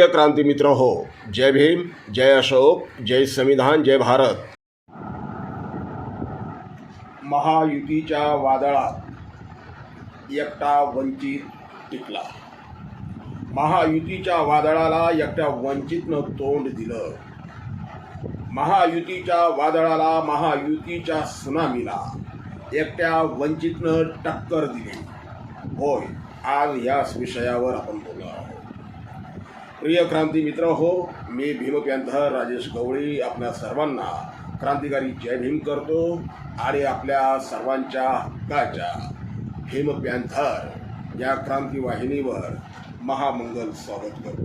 प्रिय क्रांती मित्र हो, जय भीम, जय अशोक, जय संविधान, जय भारत। महायुतीच्या वादळात एकटा वंचित टिकला। महायुतीच्या वादळाला एकट्या वंचितनं तोंड दिलं। महायुतीच्या वादळाला, महायुतीच्या सुनामीला एकट्या वंचितनं टक्कर दिली। होय, आज याच विषयावर आपण बोलणार आहोत। प्रिय क्रांती मित्र हो, मी भीम पॅन्थर राजेश गवळी आपल्या सर्वांना क्रांतिकारी जय भीम करतो आणि आपल्या सर्वांच्या हक्काच्या भीम पॅन्थर या क्रांती वाहिनीवर महामंगल स्वागत करतो।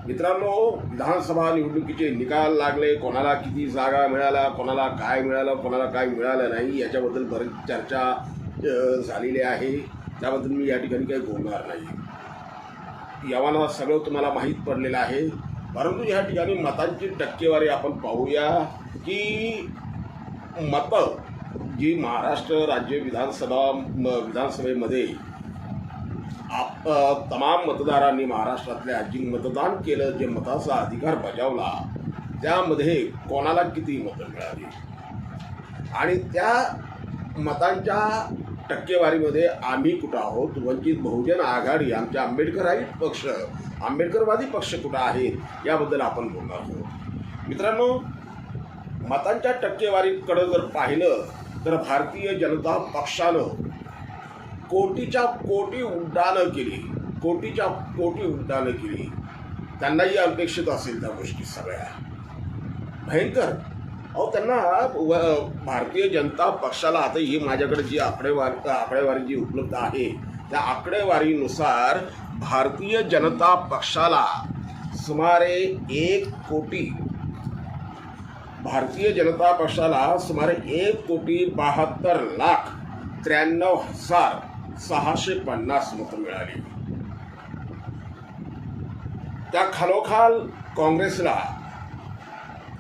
मित्रांनो, विधानसभा निवडणुकीचे निकाल लागले, कोणाला किती जागा मिळाल्या, कोणाला काय मिळालं, कोणाला काय मिळालं नाही याच्याबद्दल बरीच चर्चा झालेली आहे। त्याबद्दल मी या ठिकाणी काही बोलणार नाही। यावाना सगळं तुम्हाला माहीत पडलेलं आहे। परंतु या ठिकाणी मतांची टक्केवारी आपण पाहूया की मतं जी महाराष्ट्र राज्य विधानसभेमध्ये तमाम मतदारांनी महाराष्ट्रातल्या जी मतदान केलं, जे मताचा अधिकार बजावला, त्यामध्ये कोणाला किती मतं मिळाली आणि त्या मतांच्या टक्केवारीमध्ये आम्ही कुठं आहोत, वंचित बहुजन आघाडी, आमच्या आंबेडकरवादी पक्ष कुठं आहेत याबद्दल आपण बोलणार आहोत। मित्रांनो, मतांच्या टक्केवारीकडे जर पाहिलं तर भारतीय जनता पक्षानं कोटीच्या कोटी उड्डाणं केली। त्यांनाही अपेक्षित असेल त्या गोष्टी सगळ्या भयंकर। त्यांना भारतीय जनता पक्षाला आता ही माझ्याकडे जी आकडेवारी जी उपलब्ध आहे त्या आकडेवारीनुसार भारतीय जनता पक्षाला सुमारे 1,72,93,650 मतं मिळाली। त्या खालोखाल काँग्रेसला,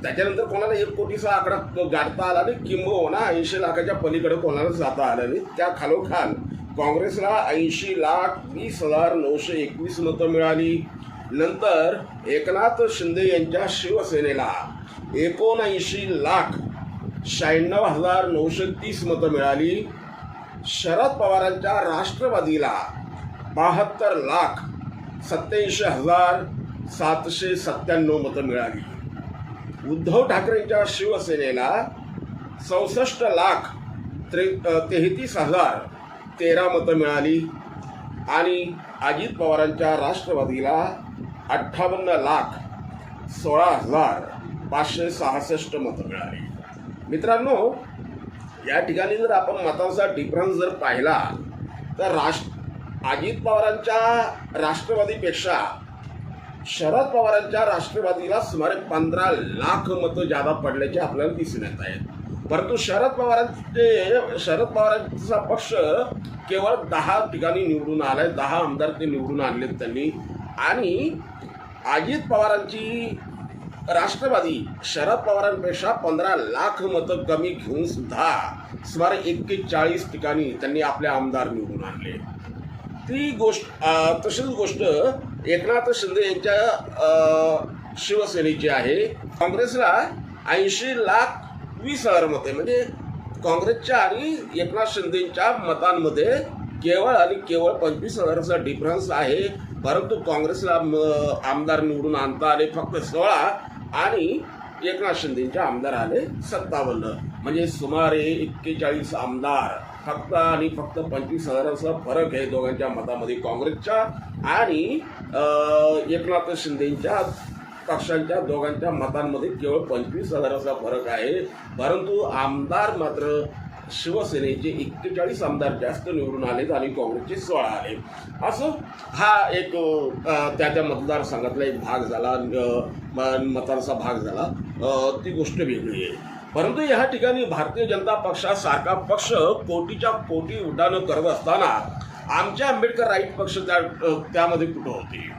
त्याच्यानंतर कोणाला 1 कोटीचा आकडा गाठता आला नाही, किंबहुना 80 लाखाच्या पलीकडे कोणाला जाता आलं नाही। त्या खालोखाल काँग्रेसला 80,20,921 मतं मिळाली। नंतर एकनाथ शिंदे यांच्या शिवसेनेला 79,96,930 मतं मिळाली। शरद पवारांच्या राष्ट्रवादीला 72,87,797 मतं मिळाली। उद्धव ठाकरेंच्या शिवसेनेला 64,33,013 मतं मिळाली आणि अजित पवारांच्या राष्ट्रवादीला 58,16,566 मतं मिळाली। मित्रांनो, या ठिकाणी जर आपण मतांचा डिफरन्स जर पाहिला तर अजित पवारांच्या राष्ट्रवादीपेक्षा शरद पवारांच्या राष्ट्रवादीला सुमारे 15 लाख मतं जादा पडल्याचे आपल्याला दिसून येत आहेत। परंतु शरद पवारांचा पक्ष केवळ 10 ठिकाणी निवडून आलाय, 10 आमदार ते निवडून आणलेत त्यांनी। आणि अजित पवारांची राष्ट्रवादी शरद पवारांपेक्षा 15 लाख मतं कमी घेऊन सुद्धा सुमारे 41 ठिकाणी त्यांनी आपले आमदार निवडून आणले। तशीच गोष्ट एकनाथ शिंदे यांच्या शिवसेनेची आहे। काँग्रेसला 80,20,000 मते, म्हणजे काँग्रेसच्या आणि एकनाथ शिंदेच्या मतांमध्ये केवळ 25,000चा डिफरन्स आहे। परंतु काँग्रेसला आमदार निवडून आणता आले फक्त 16 आणि एकनाथ शिंदेच्या आमदार आले 57, म्हणजे सुमारे 41 आमदार फक्त 25,000चा फरक आहे दोघांच्या मतामध्ये, काँग्रेसच्या आणि एकनाथ शिंदेच्या पक्षांच्या दोघांच्या मतांमध्ये केवळ 25,000चा फरक आहे। परंतु आमदार मात्र शिवसेनेचे 41 आमदार जास्त निवडून आलेत आणि काँग्रेसचे 16 आले। असं हा एक त्या मतदारसंघातला एक भाग झाला, मतांचा भाग झाला, ती गोष्ट वेगळी आहे। परंतु या ठिकाणी भारतीय जनता पक्षासारखा पक्ष कोटीच्या कोटी उड्डाणं करत असताना आमच्या आंबेडकर राईट पक्ष त्यामध्ये कुठं होते?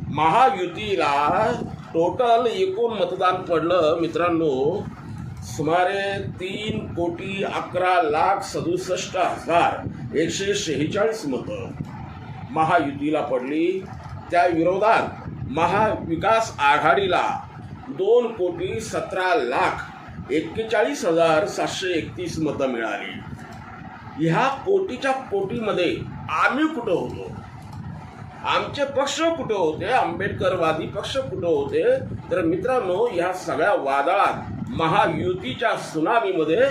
महायुतीला टोटल एकूण मतदान पडलं मित्रांनो सुमारे 3,11,67,146 मतं महायुतीला पडली। त्या विरोधात महाविकास आघाडीला 2,17,41,731 मतं मिळाली. ह्या कोटीच्या कोटीमध्ये आम्ही कुठं होतो? आमचे पक्ष कुठं होते? आंबेडकरवादी पक्ष कुठं होते? तर मित्रांनो, ह्या सगळ्या वादळात महायुतीच्या सुनामीमध्ये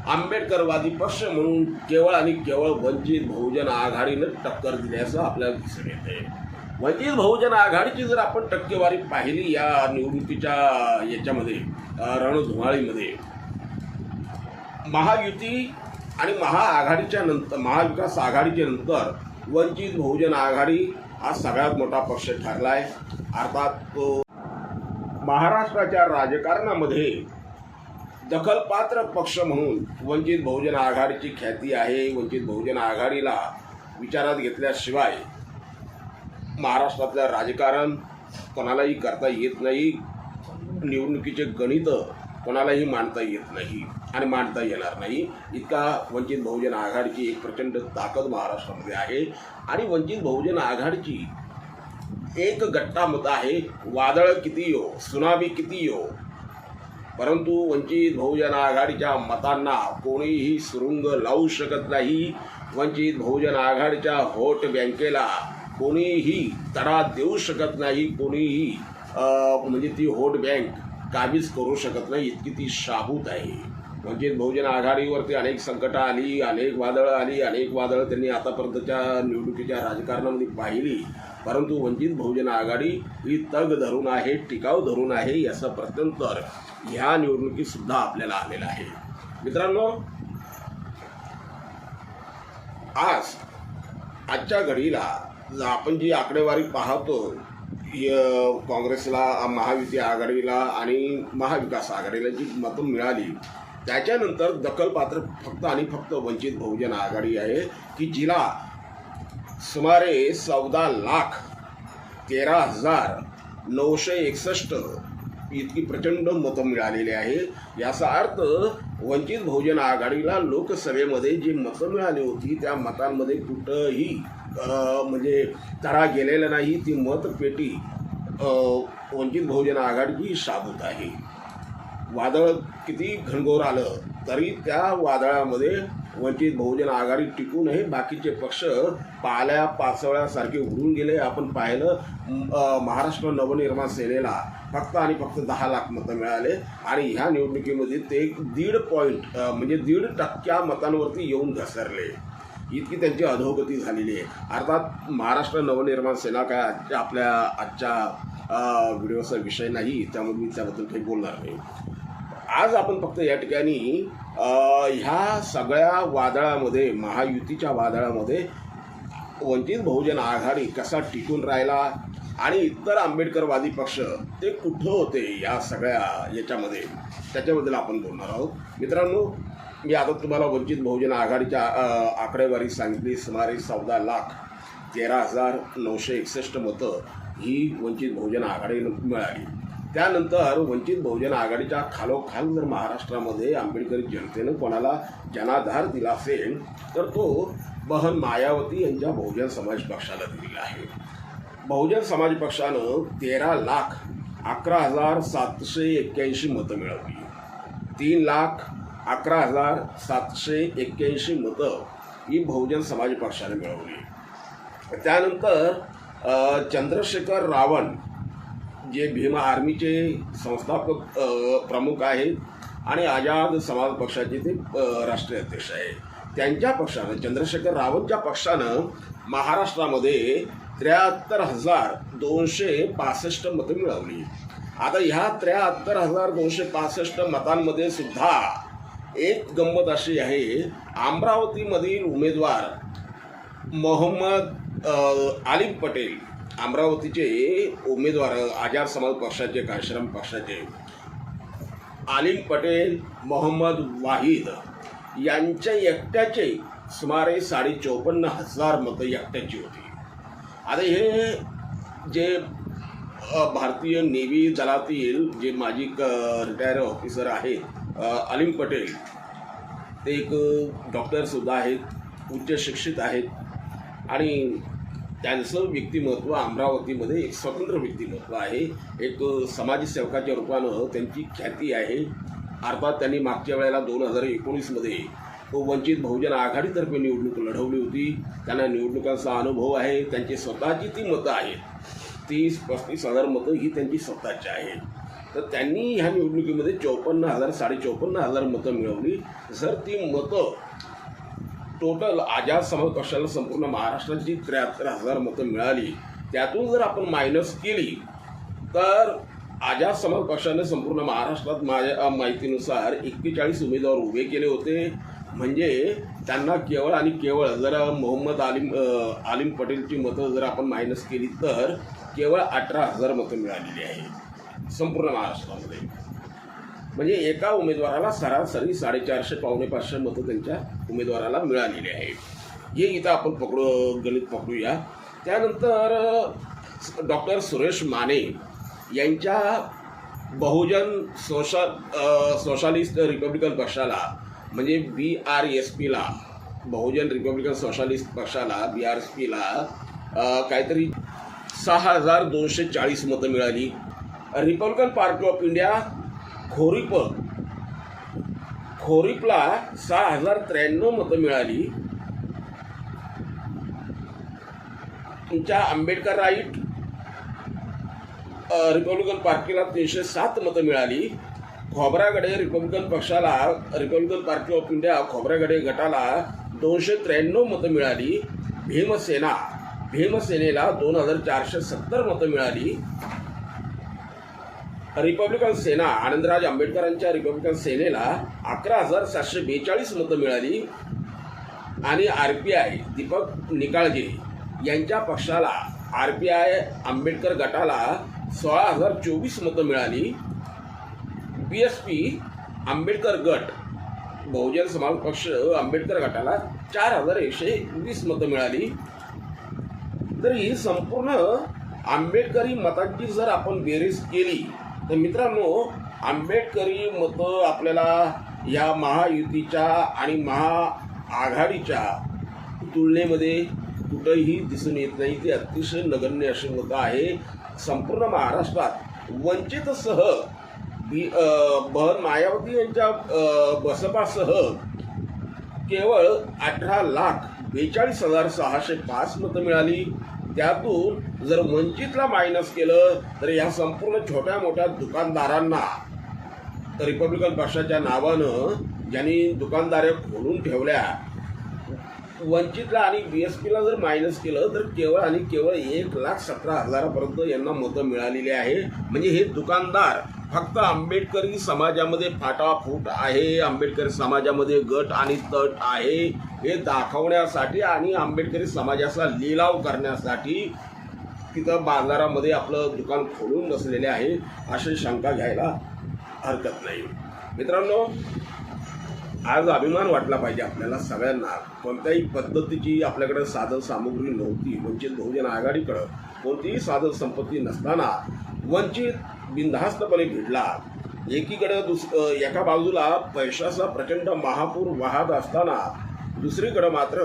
आंबेडकरवादी पक्ष म्हणून केवळ आणि केवळ वंचित बहुजन आघाडीनं टक्कर दिल्याचं आपल्याला दिसून येते. वंचित बहुजन आघाडीची जर आपण टक्केवारी पाहिली या निवडणुकीच्या याच्यामध्ये रणधुमाळीमध्ये, महायुती आणि महाआघाडीच्या नंतर, महाविकास आघाडीच्या नंतर वंचित बहुजन आघाडी हा सगळ्यात मोठा पक्ष ठरला आहे. अर्थात तो महाराष्ट्राच्या राजकारणामध्ये दखलपात्र पक्ष म्हणून वंचित बहुजन आघाडीची ख्याती आहे. वंचित बहुजन आघाडीला विचारात घेतल्याशिवाय महाराष्ट्रातलं राजकारण कोणालाही करता येत नाही. निवडणुकीचे गणित कोणालाही मांडता येत नाही आणि मांडता येणार नाही. इतका वंचित बहुजन आघाडीची एक प्रचंड ताकद महाराष्ट्रामध्ये आहे. आणि वंचित बहुजन आघाडीची एक गट्टा मत आहे, वादळ किती येऊ, सुनामी किती येऊ, परंतु वंचित बहुजन आघाडीच्या मतांना कोणीही सुरुंग लावू शकत नाही. वंचित बहुजन आघाडीच्या व्होट बँकेला कोणीही तडा देऊ शकत नाही. कोणीही म्हणजे ती व्होट बँक काबीज करू शकत नाही, इतकी ती शाबूत आहे. वंचित बहुजन आघाडीवरती अनेक संकटं आली, अनेक वादळं आली, अनेक वादळं त्यांनी आतापर्यंतच्या निवडणुकीच्या राजकारणामध्ये पाहिली, परंतु वंचित बहुजन आघाडी ही तग धरून आहे, टिकाव धरून आहे, याचं प्रत्यंतर ह्या निवडणुकीत सुद्धा आपल्याला आलेलं आहे. मित्रांनो, आजच्या घडीला आपण जी आकडेवारी पाहतो, काँग्रेसला, महायुती आघाडीला आणि महाविकास आघाडीला जी मतं मिळाली, त्याच्यानंतर दखलपात्र फक्त आणि फक्त वंचित बहुजन आघाडी आहे, की जिला सुमारे 14,13,961 इतकी प्रचंड मतं मिळालेली आहे. याचा अर्थ वंचित बहुजन आघाडीला लोकसभेमध्ये जी मतं मिळाली होती त्या मतांमध्ये कुठंही म्हणजे तडा गेलेला नाही. ती मतपेटी वंचित बहुजन आघाडीची शाबूत आहे. वादळ किती घनघोर आलं तरी त्या वादळामध्ये वंचित बहुजन आघाडी टिकून आहे. बाकीचे पक्ष पाल्या पाचवळ्यासारखे उडून गेले. आपण पाहिलं महाराष्ट्र नवनिर्माण सेनेला फक्त आणि फक्त 10 लाख मतं मिळाले आणि ह्या निवडणुकीमध्ये ते 1.5% मतांवरती येऊन घसरले. इतकी त्यांची अधोगती झालेली आहे. अर्थात महाराष्ट्र नवनिर्माण सेना काय आजच्या व्हिडिओचा विषय नाही, त्यामुळे मी त्याबद्दल काही बोलणार नाही. आज आपण फक्त या ठिकाणी ह्या सगळ्या वादळामध्ये, महायुतीच्या वादळामध्ये वंचित बहुजन आघाडी कसा टिकून राहिला आणि इतर आंबेडकरवादी पक्ष ते कुठं होते या सगळ्या याच्यामध्ये, त्याच्याबद्दल आपण बोलणार आहोत. मित्रांनो, मी आता तुम्हाला वंचित बहुजन आघाडीच्या आकडेवारी सांगितली. सुमारे 14,13,961 मतं ही वंचित बहुजन आघाडीला मिळाली. त्यानंतर वंचित बहुजन आघाडीच्या खालोखाल जर महाराष्ट्रामध्ये आंबेडकरी जनतेनं कोणाला जनाधार दिला असेल तर तो बहन मायावती यांच्या बहुजन समाज पक्षाला दिलेला आहे. बहुजन समाज पक्षानं 13,11,781 मतं मिळवली. 3,11,781 मतं ही बहुजन समाज पक्षाने मिळवली. त्यानंतर चंद्रशेखर रावण जे भीम आर्मीचे संस्थापक प्रमुख आहेत आणि आझाद समाज पक्षाचे ते राष्ट्रीय अध्यक्ष आहेत, त्यांच्या पक्षानं, चंद्रशेखर रावणच्या पक्षानं महाराष्ट्रामध्ये 73,265 मतं मिळवली. आता ह्या 73,265 मतांमध्ये सुद्धा एक गंमत अशी आहे, अमरावतीमधील उमेदवार मोहम्मद आलिम पटेल, अमरावतीचे उमेदवार आझाद समाज पक्षाचे, काश्रम पक्षाचे आलिम पटेल, मोहम्मद वाहिद यांच्या एकट्याचे सुमारे 54,500 मतं एकट्याची होती. आता हे जे भारतीय नेव्ही दलातील जे माजी रिटायर ऑफिसर आहेत, आलिम पटेल, ते एक डॉक्टरसुद्धा आहेत, उच्च शिक्षित आहेत आणि त्यांचं व्यक्तिमत्व अमरावतीमध्ये एक स्वतंत्र व्यक्तिमत्व आहे, एक समाजसेवकाच्या रूपानं त्यांची ख्याती आहे. अर्थात त्यांनी मागच्या वेळेला 2019मध्ये वंचित बहुजन आघाडीतर्फे निवडणूक लढवली होती. त्यांना निवडणुकांचा अनुभव आहे. त्यांची स्वतःची ती मतं आहेत, 30-35 मतं ही त्यांची स्वतःची आहेत. तर त्यांनी ह्या निवडणुकीमध्ये 54,000-54,500 मतं मिळवली. जर ती मतं टोटल आझाद समाज पक्षाला संपूर्ण महाराष्ट्राची 73,000 मतं मिळाली, त्यातून जर आपण मायनस केली तर आझाद समाज पक्षाने संपूर्ण महाराष्ट्रात माझ्या माहितीनुसार 41 उमेदवार उभे केले होते. म्हणजे त्यांना केवळ आणि केवळ जर मोहम्मद आलिम पटेलची मतं जर आपण मायनस केली तर केवळ 18,000 मतं मिळालेली आहे संपूर्ण महाराष्ट्रामध्ये. म्हणजे एका उमेदवाराला सरासरी 450-500 मतं त्यांच्या उमेदवाराला मिळालेली आहे. हे इथं आपण गणित पकडूया. त्यानंतर डॉक्टर सुरेश माने यांच्या बहुजन सोशालिस्ट रिपब्लिकन पक्षाला म्हणजे BRSPला, बहुजन रिपब्लिकन सोशालिस्ट पक्षाला BRSPला काहीतरी 6,240 मतं मिळाली. रिपब्लिकन पार्टी ऑफ इंडिया खोरीपला 6,093 मतं मिळाली. तुमच्या आंबेडकर राईट रिपब्लिकन पार्टीला 307 मतं मिळाली. Khobragade Republican party of India Khobragade गटाला 293 मतं मिळाली. भीमसेनेला 2,470 मतं मिळाली. रिपब्लिकन सेना आनंदराज आंबेडकरांच्या रिपब्लिकन सेनेला 11,742 मतं मिळाली. आणि RPI दीपक निकाळजे यांच्या पक्षाला RPI आंबेडकर गटाला 16,024 मतं मिळाली. BSP आंबेडकर गट बहुजन समाज पक्ष आंबेडकर गटाला 4,120 मतं मिळाली. तर ही संपूर्ण आंबेडकरी मतांची जर आपण बेरीज केली तर मित्रांनो, आंबेडकरी मतं आपल्याला या महायुतीच्या आणि महाआघाडीच्या तुलनेमध्ये कुठंही दिसून येत नाही. ती अतिशय नगण्य अशी मतं आहे. संपूर्ण महाराष्ट्रात वंचितसह बहन मायावती यांच्या बसपासह केवळ 18,42,605 मतं मिळाली. त्यातून जर वंचितला मायनस केलं तर या संपूर्ण छोट्या मोठ्या दुकानदारांना रिपब्लिकन पक्षाच्या नावानं ज्यांनी दुकानदाऱ्या खोलून ठेवल्या, वंचितला आणि BSPला जर मायनस केलं तर केवळ आणि केवळ 1,17,000 यांना मतं मिळालेली आहे. म्हणजे हे दुकानदार फक्त आंबेडकरी समाजामध्ये फाटाफूट आहे, आंबेडकरी समाजामध्ये गट आणि तट आहे हे दाखवण्यासाठी आणि आंबेडकरी समाजाचा लिलाव करण्यासाठी तिथं बाजारामध्ये आपलं दुकान खोलून बसलेले आहे, अशी शंका घ्यायला हरकत नाही. मित्रांनो, आज अभिमान वाटला पाहिजे आपल्याला सगळ्यांना. कोणत्याही पद्धतीची आपल्याकडे साधन सामुग्री नव्हती. वंचित बहुजन आघाडीकडं कोणतीही साधन संपत्ती नसताना वंचित बिनधास्तपणे भिडला. एकीकडे एका बाजूला पैशाचा प्रचंड महापूर वाहत असताना दुसरीकडे मात्र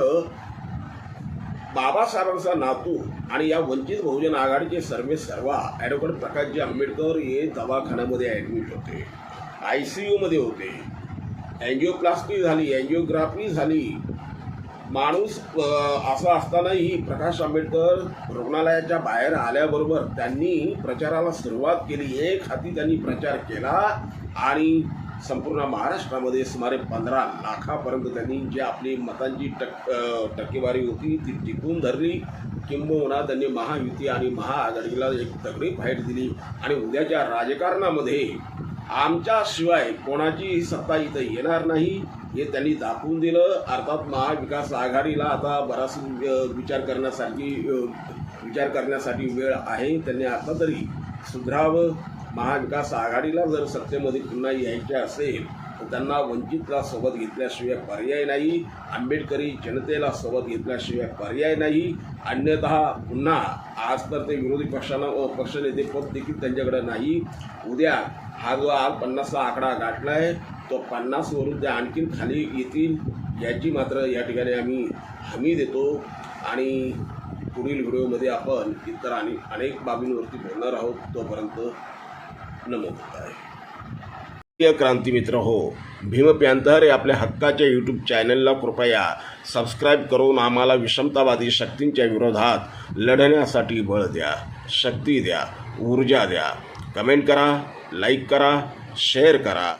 बाबासाहेबांचा नातू आणि या वंचित बहुजन आघाडीचे सर्वेसर्वा ॲडव्होकेट प्रकाशजी आंबेडकर हे दवाखान्यामध्ये ॲडमिट होते, ICU मध्ये होते. एंजिओप्लास्टी झाली, एंजिओग्राफी झाली. माणूस असं असतानाही प्रकाश आंबेडकर रुग्णालयाच्या बाहेर आल्याबरोबर त्यांनी प्रचाराला सुरुवात केली. एक हाती त्यांनी प्रचार केला आणि संपूर्ण महाराष्ट्रामध्ये सुमारे 15 लाखापर्यंत त्यांनी जी आपली मतांची टक्केवारी होती ती टिकून धरली. किंबहुना त्यांनी महायुती आणि महाआघाडीला एक तगडी फाईट दिली. आणि उद्याच्या राजकारणामध्ये आमच्याशिवाय कोणाची सत्ता इथं येणार नाही हे त्यांनी दाखवून दिलं. अर्थात महाविकास आघाडीला आता बराच विचार करण्यासाठी वेळ आहे. त्यांनी आता तरी सुधरावं. महाविकास आघाडीला जर सत्तेमध्ये पुन्हा यायचे असेल तर त्यांना वंचितला सोबत घेतल्याशिवाय पर्याय नाही, आंबेडकरी जनतेला सोबत घेतल्याशिवाय पर्याय नाही. अन्यथा पुन्हा आज तर ते विरोधी पक्षनेते पद देखील त्यांच्याकडे नाही. उद्या हा जो आज 50चा आकडा गाठला आहे तो 50 वरून ते आणखीन खाली येतील याची मात्र या ठिकाणी आम्ही हमी देतो. आणि पुढील व्हिडिओमध्ये आपण इतर आणि अनेक बाबींवरती बोलणार आहोत. तोपर्यंत नमो बुद्धाय. क्रांती मित्र हो, भीम पॅंथर हे आपल्या हक्काच्या यूट्यूब चॅनलला कृपया सबस्क्राईब करून आम्हाला विषमतावादी शक्तींच्या विरोधात लढण्यासाठी बळ द्या, शक्ती द्या, ऊर्जा द्या. कमेंट करा, लाईक करा, शेअर करा.